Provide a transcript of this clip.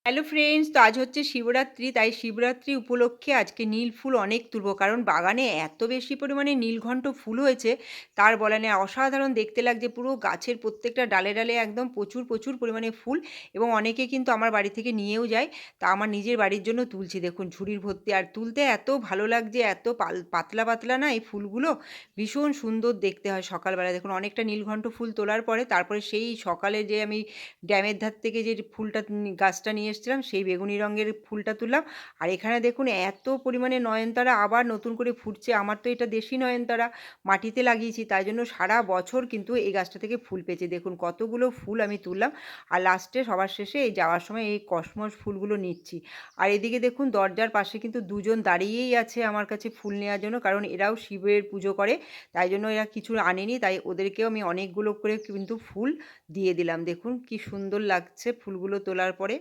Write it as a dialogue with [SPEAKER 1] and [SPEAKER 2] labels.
[SPEAKER 1] Hello friends, তো আজ হচ্ছে শিবরাত্রি। তাই শিবরাত্রি উপলক্ষে আজকে নীল ফুল অনেক তুলবো, কারণ বাগানে এত বেশি পরিমাণে নীলঘণ্ট ফুল হয়েছে তার বলা নেই। অসাধারণ দেখতে লাগছে, পুরো গাছের প্রত্যেকটা ডালে ডালে একদম প্রচুর প্রচুর পরিমাণে ফুল। এবং অনেকে কিন্তু আমার বাড়ি থেকে নিয়েও যায়। তা আমার নিজের বাড়ির জন্য তুলছি, দেখুন ঝুড়ির ভর্তি। আর তুলতে এত ভালো লাগছে, এত পাতলা পাতলা না এই ফুলগুলো, ভীষণ সুন্দর দেখতে হয়। সকালবেলা দেখুন অনেকটা নীলঘণ্ট ফুল তোলার পরে তারপরে সেই সকালে যে আমি ড্যামের ধার থেকে যে ফুলটা গাছটা নিয়ে এসেছিলাম সেই বেগুনি রঙের ফুলটা তুললাম। আর এখানে দেখুন এত পরিমাণে নয়নতারা আবার নতুন করে ফুটছে। আমার তো এটা দেশি নয়নতারা, মাটিতে লাগিয়েছি, তাই জন্য সারা বছর কিন্তু এই গাছটা থেকে ফুল পেয়েছে। দেখুন কতগুলো ফুল আমি তুললাম। আর লাস্টে সবার শেষে এই যাওয়ার সময় এই কসমস ফুলগুলো নিচ্ছি। আর এদিকে দেখুন দরজার পাশে কিন্তু দুজন দাঁড়িয়েই আছে আমার কাছে ফুল নেওয়ার জন্য, কারণ এরাও শিবের পুজো করে। তাই জন্য এরা কিছু আনেনি, তাই ওদেরকেও আমি অনেকগুলো করে কিন্তু ফুল দিয়ে দিলাম। দেখুন কি সুন্দর লাগছে ফুলগুলো তোলার পরে।